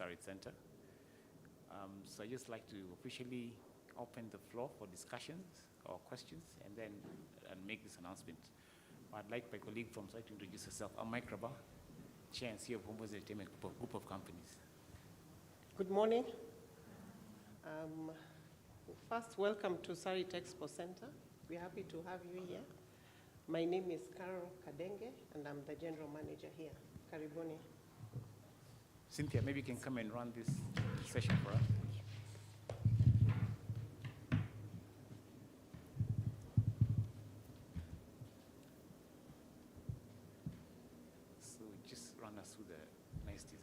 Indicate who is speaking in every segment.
Speaker 1: Sarit Center. So I just like to officially open the floor for discussions or questions and then make this announcement. I'd like my colleague from Sarit to introduce herself. I'm Mike Rabah, Chair and CEO of Homeboyz Entertainment Group of Companies.
Speaker 2: Good morning. First, welcome to Sarit Expo Center. We're happy to have you here. My name is Carol Kadenge, and I'm the General Manager here. Karibuni.
Speaker 1: Cynthia, maybe you can come and run this session for us. So just run us through the niceties.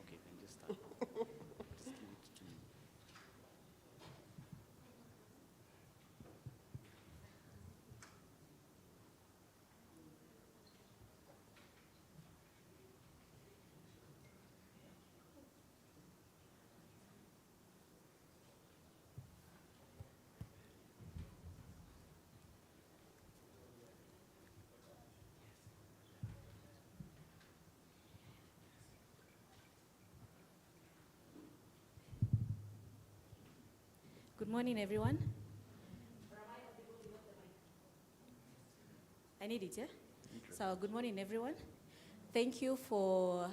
Speaker 1: Okay, then just start. Just give it to me.
Speaker 3: Good morning, everyone. I need it, yeah? So good morning, everyone. Thank you for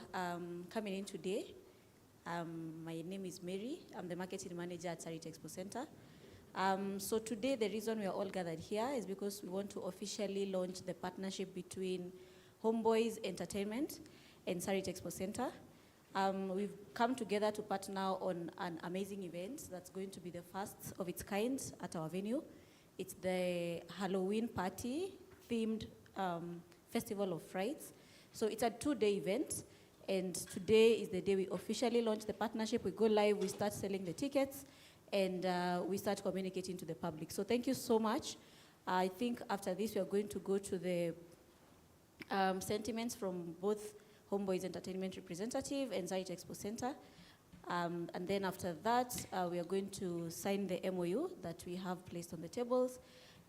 Speaker 3: coming in today. My name is Mary. I'm the marketing manager at Sarit Expo Center. So today, the reason we are all gathered here is because we want to officially launch the partnership between Homeboyz Entertainment and Sarit Expo Center. We've come together to partner on an amazing event that's going to be the first of its kind at our venue. It's the Halloween party themed Festival of Frights. So it's a 2-day event, and today is the day we officially launch the partnership. We go live, we start selling the tickets, and we start communicating to the public. So thank you so much. I think after this, we are going to go to the sentiments from both Homeboyz Entertainment representative and Sarit Expo Center. And then after that, we are going to sign the MOU that we have placed on the tables.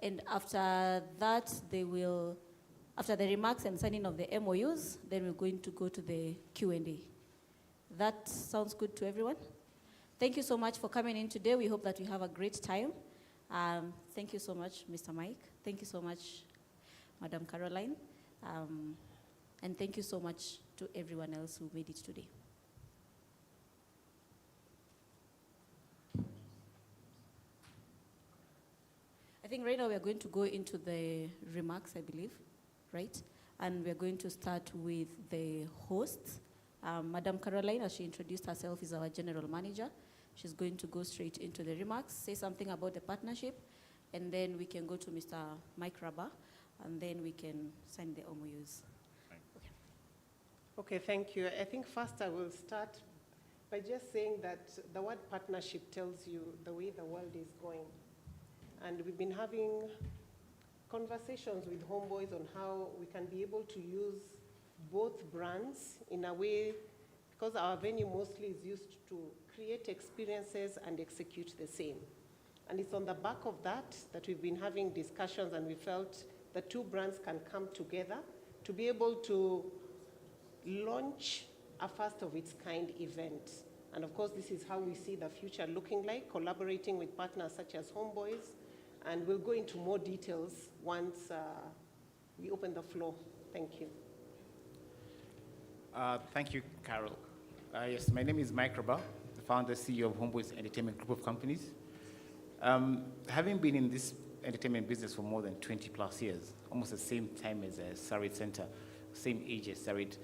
Speaker 3: And after that, after the remarks and signing of the MOUs, then we're going to go to the Q&A. That sounds good to everyone? Thank you so much for coming in today. We hope that we have a great time. Thank you so much, Mr. Mike. Thank you so much, Madam Caroline. And thank you so much to everyone else who made it today. I think right now we are going to go into the remarks, I believe, right? And we are going to start with the hosts. Madam Caroline, as she introduced herself, is our general manager. She's going to go straight into the remarks, say something about the partnership, and then we can go to Mr. Mike Rabah, and then we can sign the MOUs.
Speaker 2: Okay, thank you. I think first I will start by just saying that the word partnership tells you the way the world is going. And we've been having conversations with Homeboyz on how we can be able to use both brands in a way, because our venue mostly is used to create experiences and execute the same. And it's on the back of that that we've been having discussions, and we felt the two brands can come together to be able to launch a first of its kind event. And of course, this is how we see the future looking like, collaborating with partners such as Homeboyz. And we'll go into more details once we open the floor. Thank you.
Speaker 1: Thank you, Carol. Yes, my name is Mike Rabah, the founder, CEO of Homeboyz Entertainment Group of Companies. Having been in this entertainment business for more than 20 plus years, almost the same time as Sarit Center, same age as Sarit,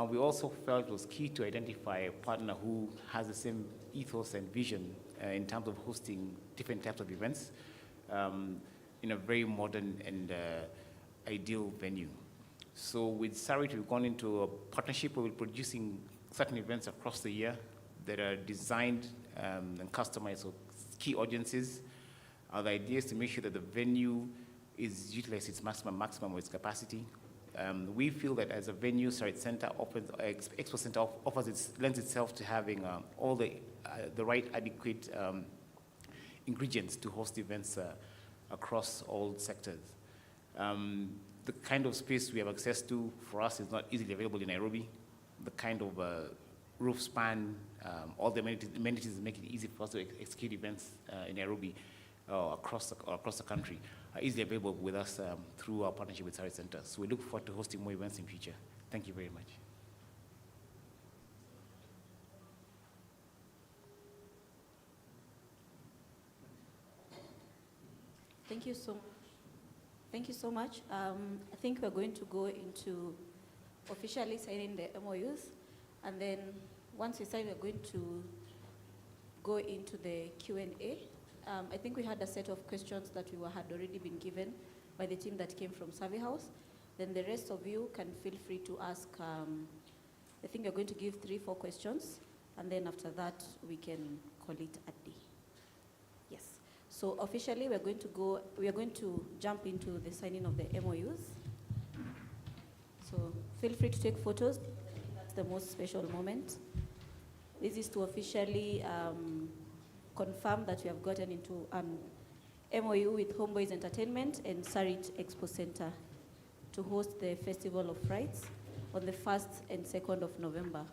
Speaker 1: we also felt it was key to identify a partner who has the same ethos and vision in terms of hosting different types of events in a very modern and ideal venue. So with Sarit, we've gone into a partnership where we're producing certain events across the year that are designed and customized for key audiences. The idea is to make sure that the venue is utilized its maximum of its capacity. We feel that as a venue, Sarit Center Expo Center lends itself to having all the right adequate ingredients to host events across all sectors. the kind of space we have access to for us is not easily available in Nairobi. The kind of roof span, all the amenities make it easy for us to execute events in Nairobi across the country are easily available with us through our partnership with Sarit Center. So we look forward to hosting more events in future. Thank you very much.
Speaker 3: Thank you so much. I think we're going to go into officially signing the MOUs, and then once we sign, we're going to go into the Q&A. I think we had a set of questions that had already been given by the team that came from Survey House. Then the rest of you can feel free to ask. I think we're going to give 3-4 questions, and then after that, we can call it a day. Yes. So officially, we are going to jump into the signing of the MOUs. So feel free to take photos. That's the most special moment. This is to officially confirm that we have gotten into an MOU with Homeboyz Entertainment and Sarit Expo Center to host the Festival of Frights on the 1st and 2nd of November.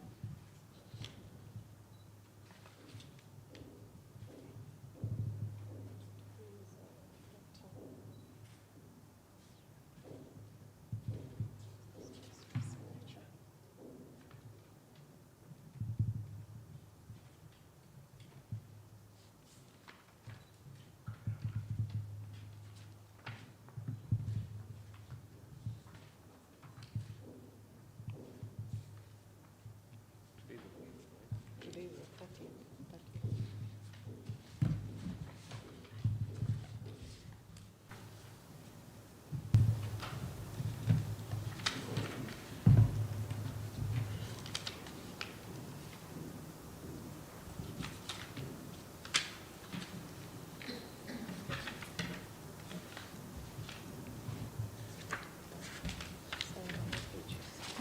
Speaker 2: Today is the 30th.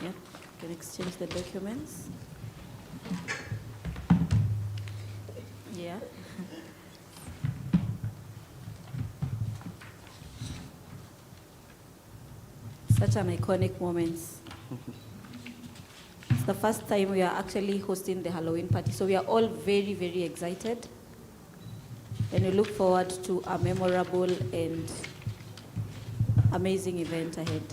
Speaker 3: Yep, can exchange the documents. Yeah. Such an iconic moment. It's the first time we are actually hosting the Halloween party, so we are all very, very excited. And we look forward to a memorable and amazing event ahead.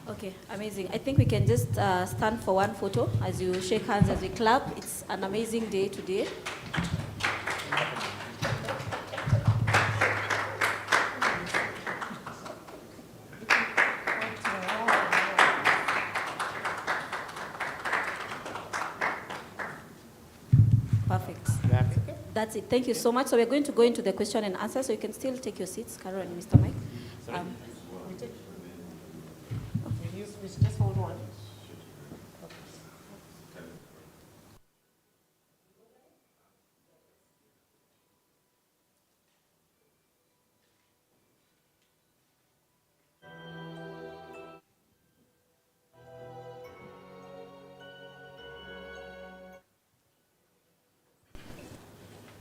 Speaker 3: Okay, amazing. I think we can just stand for one photo as you shake hands, as we clap. It's an amazing day today. Perfect. That's it. Thank you so much. So we're going to go into the question and answer, so you can still take your seats, Carol and Mr. Mike.
Speaker 2: We just hold one.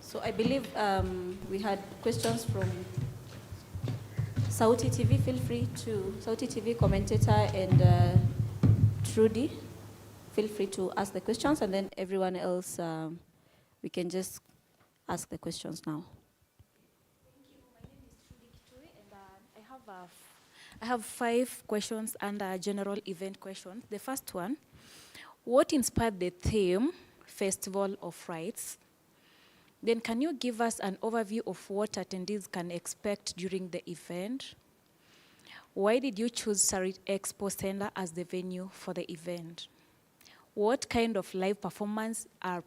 Speaker 3: So I believe we had questions from Sauti TV. Feel free to, Sauti TV commentator and Trudy, feel free to ask the questions, and then everyone else, we can just ask the questions now.
Speaker 4: Thank you. My name is Trudy Kituri, and I have 5 questions under general event questions. The first one, what inspired the theme Festival of Frights? Then can you give us an overview of what attendees can expect during the event? Why did you choose Sarit Expo Center as the venue for the event? what kind of live performance are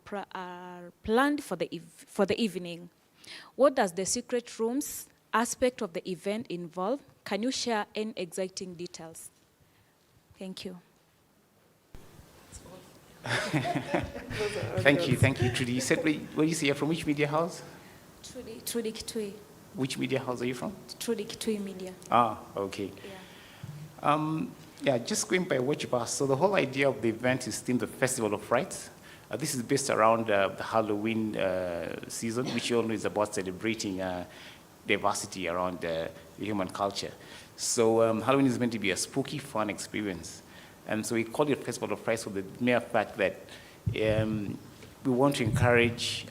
Speaker 4: planned for the evening? What does the secret rooms aspect of the event involve? Can you share any exciting details? Thank you.
Speaker 1: Thank you, Trudy. You said, where you say you're from which media house?
Speaker 4: Trudy Kitui.
Speaker 1: Which media house are you from?
Speaker 4: Trudy Kitui Media.
Speaker 1: Ah, okay.
Speaker 4: Yeah.
Speaker 1: Just going by what you've asked. So the whole idea of the event is themed the Festival of Frights. This is based around the Halloween season, which you all know is about celebrating diversity around the human culture. So Halloween is meant to be a spooky, fun experience. And so we call it Festival of Frights for the mere fact that we want to encourage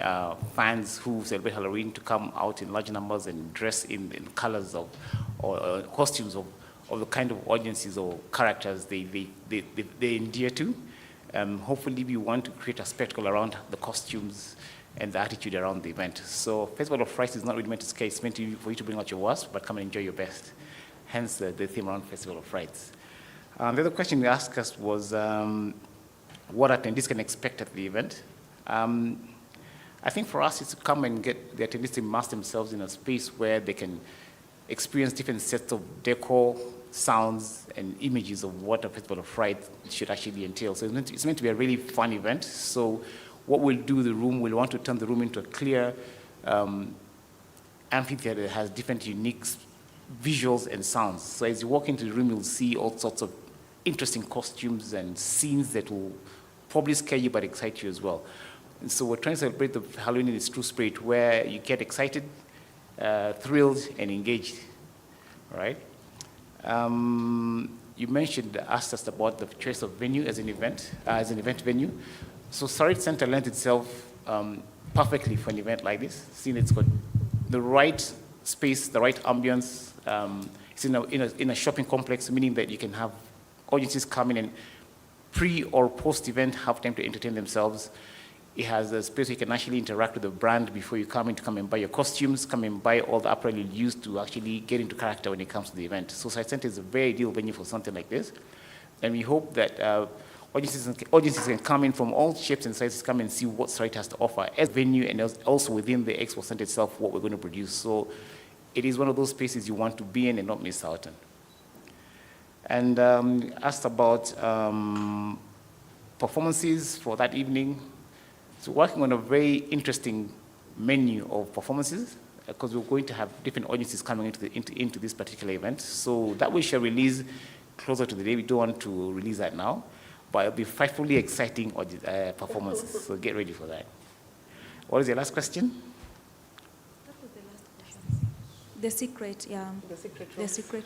Speaker 1: fans who celebrate Halloween to come out in large numbers and dress in colors of, or costumes of the kind of audiences or characters they endear to. Hopefully we want to create a spectacle around the costumes and the attitude around the event. So Festival of Frights is not really meant to scare, it's meant for you to bring out your worst, but come and enjoy your best. Hence the theme around Festival of Frights. The other question you asked us was what attendees can expect at the event. I think for us it's to come and get the attendees to immerse themselves in a space where they can experience different sets of decor, sounds, and images of what a Festival of Fright should actually entail. So it's meant to be a really fun event. So what we'll do, we'll want to turn the room into a clear amphitheater that has different unique visuals and sounds. So as you walk into the room, you'll see all sorts of interesting costumes and scenes that will probably scare you but excite you as well. And so we're trying to celebrate the Halloween in its true spirit, where you get excited, thrilled, and engaged, right? You asked us about the choice of venue as an event venue. So Sarit Center lent itself perfectly for an event like this, seeing it's got the right space, the right ambience. It's in a shopping complex, meaning that you can have audiences come in and pre or post-event have time to entertain themselves. It has a space where you can actually interact with the brand before you come in to come and buy your costumes, come and buy all the apparel you'll use to actually get into character when it comes to the event. So Sarit Center is a very ideal venue for something like this. And we hope that audiences can come in from all shapes and sizes, come and see what Sarit has to offer as a venue, and also within the Expo Center itself, what we're going to produce. So it is one of those spaces you want to be in and not miss out on. And asked about performances for that evening. So working on a very interesting menu of performances, because we're going to have different audiences coming into this particular event. So that we shall release closer to the day. We don't want to release that now, but it'll be frightfully exciting performances. So get ready for that. What is your last question?
Speaker 4: That was the last question. The secret, yeah.
Speaker 2: The secret
Speaker 4: The
Speaker 2: rooms.
Speaker 4: secret.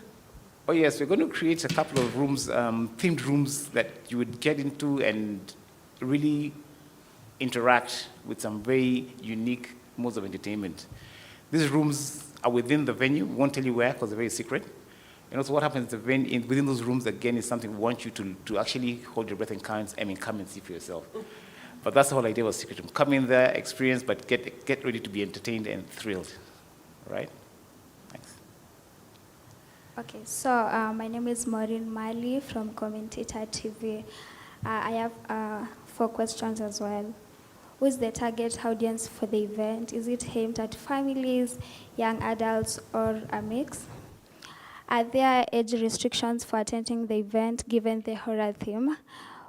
Speaker 1: Oh yes, we're going to create a couple of rooms, themed rooms that you would get into and really interact with some very unique modes of entertainment. These rooms are within the venue. We won't tell you where because they're very secret. And also what happens within those rooms, again, is something we want you to actually hold your breath and come and see for yourself. But that's the whole idea of secret room. Come in there, experience, but get ready to be entertained and thrilled, right? Thanks.
Speaker 5: Okay, so my name is Maureen Mali from Commentator TV. I have 4 questions as well. Who is the target audience for the event? Is it aimed at families, young adults, or a mix? Are there age restrictions for attending the event given the horror theme?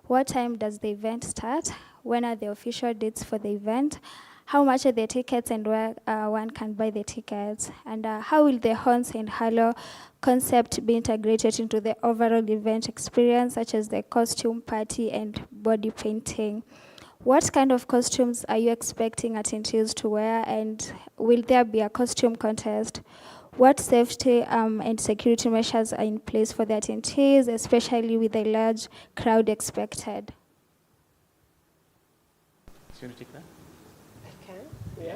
Speaker 5: What time does the event start? When are the official dates for the event? How much are the tickets and where one can buy the tickets? And how will the Haunts and Halo concept be integrated into the overall event experience, such as the costume party and body painting? What kind of costumes are you expecting attendees to wear, and will there be a costume contest? What safety and security measures are in place for the attendees, especially with a large crowd expected?
Speaker 1: Do you want to take that?
Speaker 2: I can, yeah.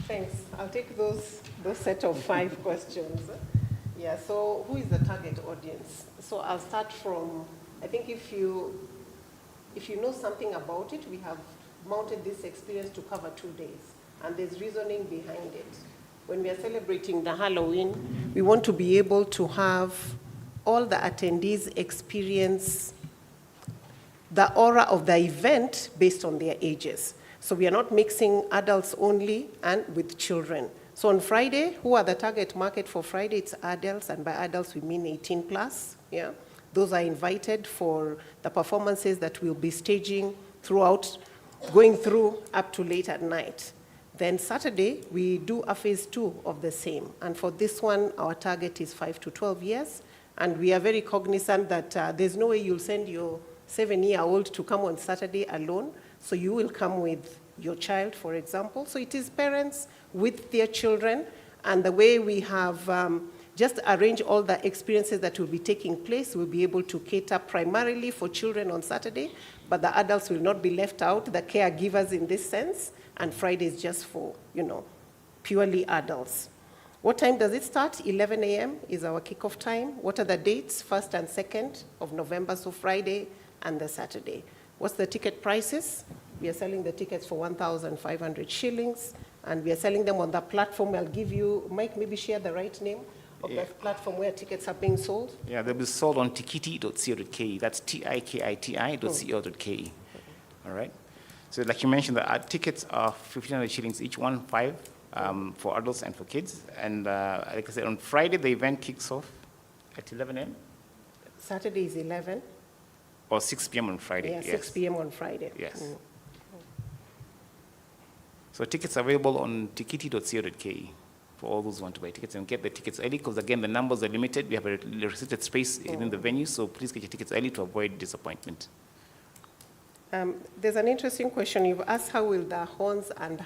Speaker 2: Thanks. I'll take those set of 5 questions. Yeah, so who is the target audience? So I'll start from, I think if you know something about it, we have mounted this experience to cover 2 days, and there's reasoning behind it. When we are celebrating the Halloween, we want to be able to have all the attendees experience the aura of the event based on their ages. So we are not mixing adults only and with children. So on Friday, who are the target market for Friday? It's adults, and by adults we mean 18 plus, yeah? Those are invited for the performances that we'll be staging throughout, going through up to late at night. Then Saturday, we do a phase 2 of the same. And for this one, our target is 5 to 12 years. And we are very cognizant that there's no way you'll send your 7-year-old to come on Saturday alone. So you will come with your child, for example. So it is parents with their children. And the way we have just arranged all the experiences that will be taking place, we'll be able to cater primarily for children on Saturday, but the adults will not be left out, the caregivers in this sense. And Friday is just for, purely adults. What time does it start? 11 a.m. is our kickoff time. What are the dates? 1st and 2nd of November, so Friday and the Saturday. What's the ticket prices? We are selling the tickets for 1,500 shillings, and we are selling them on the platform. I'll give you, Mike, maybe share the right name of the platform where tickets are being sold. Yeah,
Speaker 1: they'll be sold on tikiti.co.ke. That's tikiti.co.ke. All right? So like you mentioned, the tickets are 1,500 shillings each one, 5 for adults and for kids. And like I said, on Friday, the event kicks off at 11 a.m.
Speaker 2: Saturday is 11.
Speaker 1: Or 6 p.m. on Friday.
Speaker 2: Yeah, 6 p.m. on Friday.
Speaker 1: Yes. So tickets are available on tikiti.co.ke for all those who want to buy tickets and get the tickets early, because again, the numbers are limited. We have a restricted space in the venue, so please get your tickets early to avoid disappointment.
Speaker 2: There's an interesting question. You've asked how will the horns and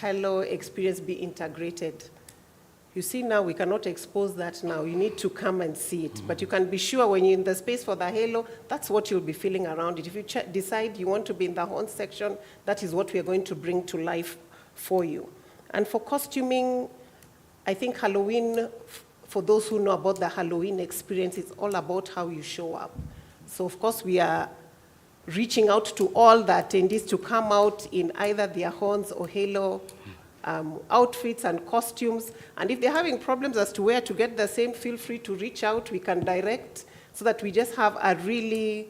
Speaker 2: halo experience be integrated? You see now, we cannot expose that now. You need to come and see it. But you can be sure when you're in the space for the halo, that's what you'll be feeling around it. If you decide you want to be in the horn section, that is what we are going to bring to life for you. And for costuming, I think Halloween, for those who know about the Halloween experience, it's all about how you show up. So of course, we are reaching out to all the attendees to come out in either their horns or halo outfits and costumes. And if they're having problems as to where to get the same, feel free to reach out. We can direct so that we just have a really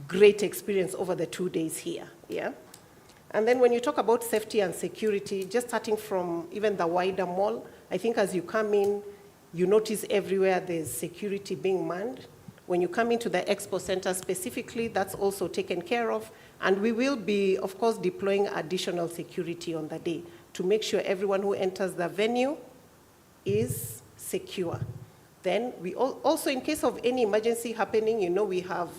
Speaker 2: great experience over the 2 days here. Yeah. And then when you talk about safety and security, just starting from even the wider mall, I think as you come in, you notice everywhere there's security being manned. When you come into the Expo Center specifically, that's also taken care of. And we will be, of course, deploying additional security on the day to make sure everyone who enters the venue is secure. Then we also, in case of any emergency happening, we have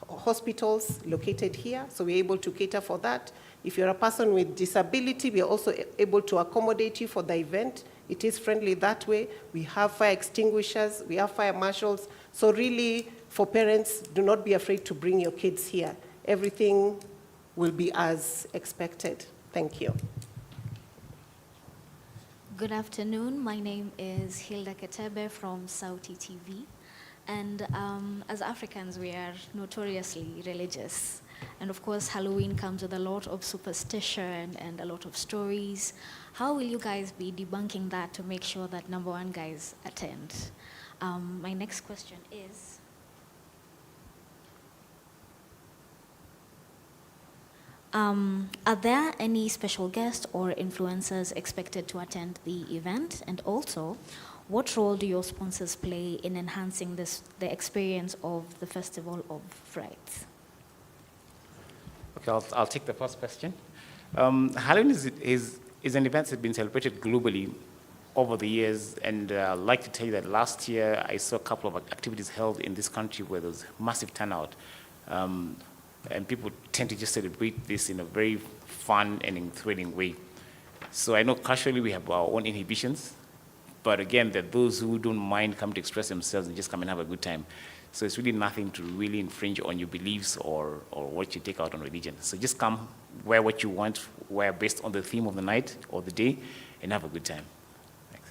Speaker 2: hospitals located here, so we're able to cater for that. If you're a person with disability, we are also able to accommodate you for the event. It is friendly that way. We have fire extinguishers, we have fire marshals. So really, for parents, do not be afraid to bring your kids here. Everything will be as expected. Thank you.
Speaker 6: Good afternoon. My name is Hilda Ketebe from Sarit TV. And as Africans, we are notoriously religious. And of course, Halloween comes with a lot of superstition and a lot of stories. How will you guys be debunking that to make sure that, number one, guys attend? My next question is, are there any special guests or influencers expected to attend the event? And also, what role do your sponsors play in enhancing the experience of the Festival of Frights?
Speaker 1: Okay, I'll take the first question. Halloween is an event that's been celebrated globally over the years, and I'd like to tell you that last year I saw a couple of activities held in this country where there was massive turnout, and people tend to just celebrate this in a very fun and thrilling way. So I know culturally we have our own inhibitions, but again, there are those who don't mind coming to express themselves and just come and have a good time. So it's really nothing to really infringe on your beliefs or what you take out on religion. So just come, wear what you want, wear based on the theme of the night or the day, and have a good time. Thanks.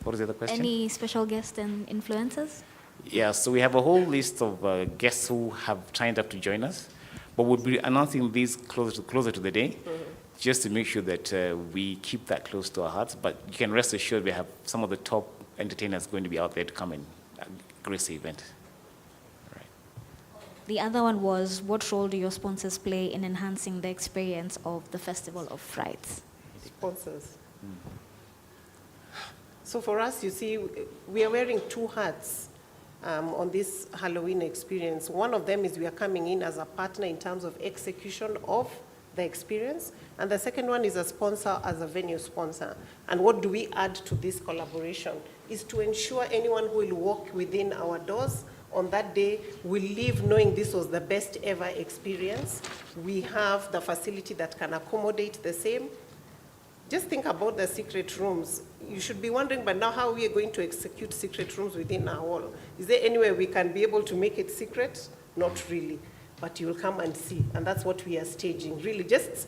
Speaker 1: What was the other question?
Speaker 6: Any special guests and influencers?
Speaker 1: Yeah, so we have a whole list of guests who have signed up to join us, but we'll be announcing these closer to the day, just to make sure that we keep that close to our hearts. But you can rest assured we have some of the top entertainers going to be out there to come and grace the event.
Speaker 6: The other one was, what role do your sponsors play in enhancing the experience of the Festival of Frights?
Speaker 2: Sponsors. So for us, you see, we are wearing two hats on this Halloween experience. One of them is we are coming in as a partner in terms of execution of the experience, and the second one is a sponsor as a venue sponsor. And what do we add to this collaboration is to ensure anyone who will walk within our doors on that day will leave knowing this was the best ever experience. We have the facility that can accommodate the same. Just think about the secret rooms. You should be wondering by now how we are going to execute secret rooms within our hall. Is there any way we can be able to make it secret? Not really, but you'll come and see, and that's what we are staging. Really just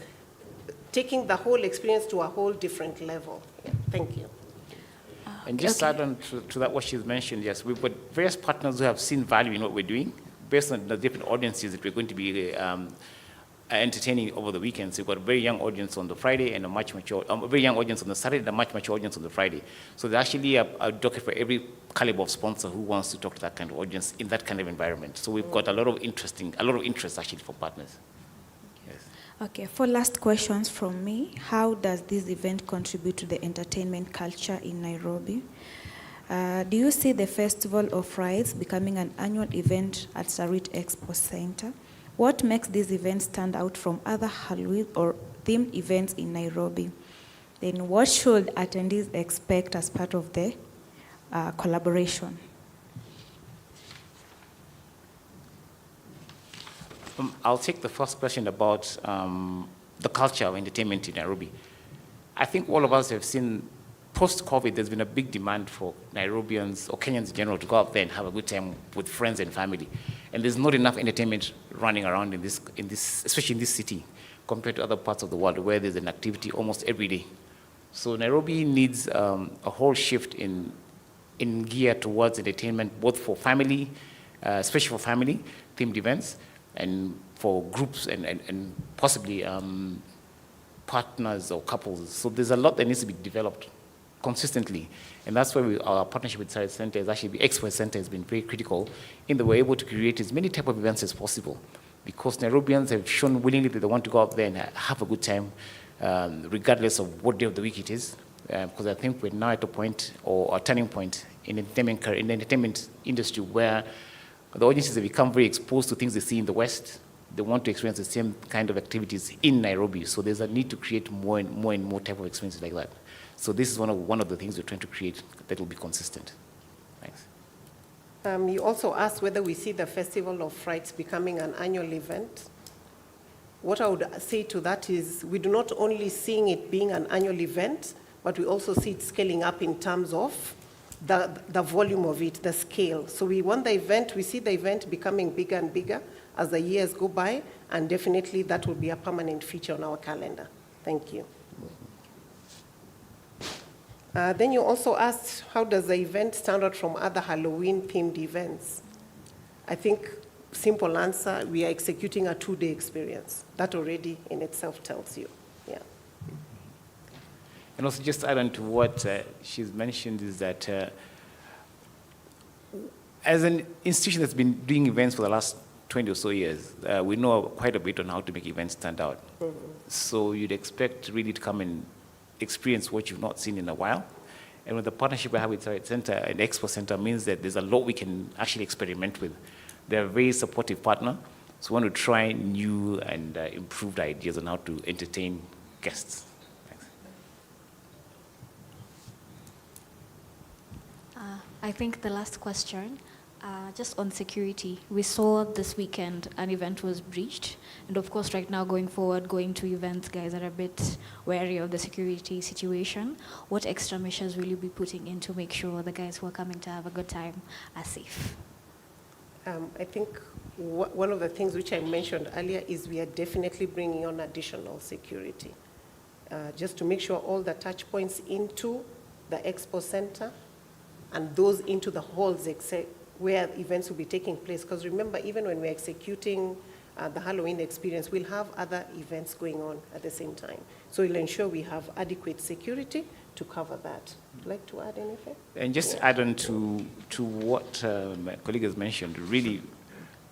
Speaker 2: taking the whole experience to a whole different level. Yeah, thank you.
Speaker 1: And just add on to that what she's mentioned, yes, we've got various partners who have seen value in what we're doing based on the different audiences that we're going to be entertaining over the weekends. We've got a very young audience on the Friday and a much mature, a very young audience on the Saturday and a much mature audience on the Friday. So there's actually a docket for every caliber of sponsor who wants to talk to that kind of audience in that kind of environment. So we've got a lot of interest actually for partners.
Speaker 4: Okay, for last questions from me, how does this event contribute to the entertainment culture in Nairobi? Do you see the Festival of Frights becoming an annual event at Sarit Expo Center? What makes this event stand out from other Halloween or themed events in Nairobi? Then what should attendees expect as part of the collaboration?
Speaker 1: I'll take the first question about the culture of entertainment in Nairobi. I think all of us have seen post-COVID, there's been a big demand for Nairobians or Kenyans in general to go out there and have a good time with friends and family. And there's not enough entertainment running around in this, especially in this city, compared to other parts of the world where there's an activity almost every day. So Nairobi needs a whole shift in gear towards entertainment, both for family, especially for family-themed events, and for groups and possibly partners or couples. So there's a lot that needs to be developed consistently. And that's why our partnership with Sarit Center is actually, the Expo Center has been very critical in that we're able to create as many type of events as possible, because Nairobians have shown willingly that they want to go out there and have a good time, regardless of what day of the week it is. Because I think we're now at a point or a turning point in the entertainment industry where the audiences have become very exposed to things they see in the West. They want to experience the same kind of activities in Nairobi. So there's a need to create more and more type of experiences like that. So this is one of the things we're trying to create that will be consistent. Thanks.
Speaker 2: You also asked whether we see the Festival of Frights becoming an annual event. What I would say to that is we do not only seeing it being an annual event, but we also see it scaling up in terms of the volume of it, the scale. So we see the event becoming bigger and bigger as the years go by, and definitely that will be a permanent feature on our calendar. Thank you. Then you also asked, how does the event stand out from other Halloween-themed events? I think, simple answer, we are executing a 2-day experience. That already in itself tells you, yeah.
Speaker 1: And also just add on to what she's mentioned is that as an institution that's been doing events for the last 20 or so years, we know quite a bit on how to make events stand out. Mm-hmm. So you'd expect really to come and experience what you've not seen in a while. And with the partnership we have with Sarit Center and Expo Center means that there's a lot we can actually experiment with. They're a very supportive partner, so we want to try new and improved ideas on how to entertain guests.
Speaker 6: I think the last question, just on security. We saw this weekend an event was breached. And of course, right now, going forward, going to events, guys are a bit wary of the security situation. What extra measures will you be putting in to make sure the guys who are coming to have a good time are safe?
Speaker 2: I think one of the things which I mentioned earlier is we are definitely bringing on additional security, just to make sure all the touch points into the Expo Center and those into the halls where events will be taking place. Because remember, even when we're executing the Halloween experience, we'll have other events going on at the same time. So we'll ensure we have adequate security to cover that. Would you like to add anything?
Speaker 1: And just add on to what my colleague has mentioned, really,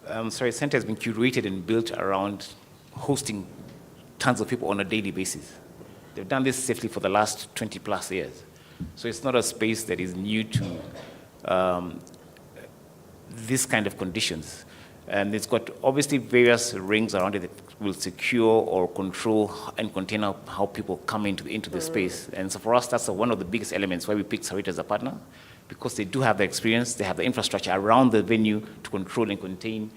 Speaker 1: Sarit Center has been curated and built around hosting tons of people on a daily basis. They've done this safely for the last 20 plus years. So it's not a space that is new to this kind of conditions. And it's got obviously various rings around it that will secure or control and contain how people come into the space. And so for us, that's one of the biggest elements why we picked Sarit as a partner, because they do have the experience, they have the infrastructure around the venue to control and contain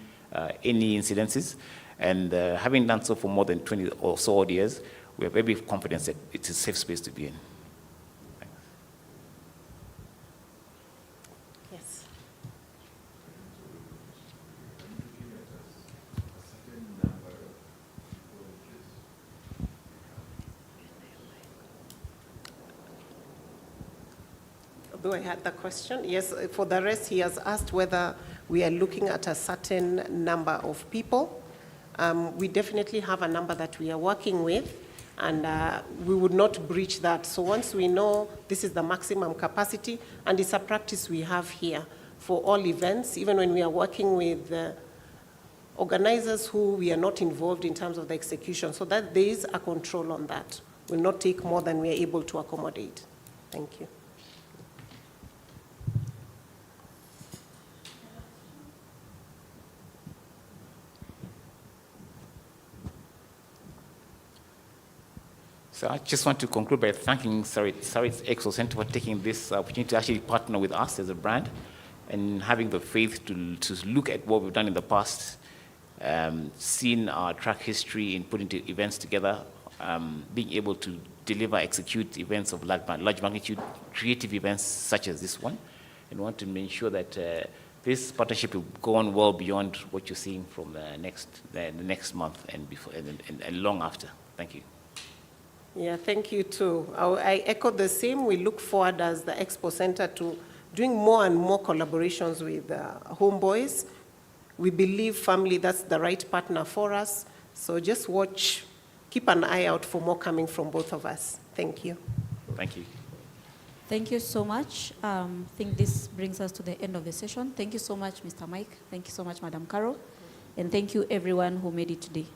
Speaker 1: any incidences. And having done so for more than 20 or so odd years, we are very confident that it's a safe space to be in.
Speaker 2: Yes. Although I had the question, yes, for the rest, he has asked whether we are looking at a certain number of people. We definitely have a number that we are working with, and we would not breach that. So once we know this is the maximum capacity, and it's a practice we have here for all events, even when we are working with organizers who we are not involved in terms of the execution, so that there is a control on that. Will not take more than we are able to accommodate. Thank you.
Speaker 1: So I just want to conclude by thanking Sarit Expo Center for taking this opportunity to actually partner with us as a brand and having the faith to look at what we've done in the past, seen our track history in putting events together, being able to deliver, execute events of large magnitude, creative events such as this one, and want to ensure that this partnership will go on well beyond what you're seeing from the next month and before and long after. Thank you.
Speaker 2: Yeah, thank you too. I echo the same. We look forward as the Expo Center to doing more and more collaborations with Homeboyz. We believe firmly that's the right partner for us. So just watch, keep an eye out for more coming from both of us. Thank you.
Speaker 1: Thank you.
Speaker 3: Thank you so much. I think this brings us to the end of the session. Thank you so much, Mr. Mike. Thank you so much, Madam Carol. And thank you everyone who made it today.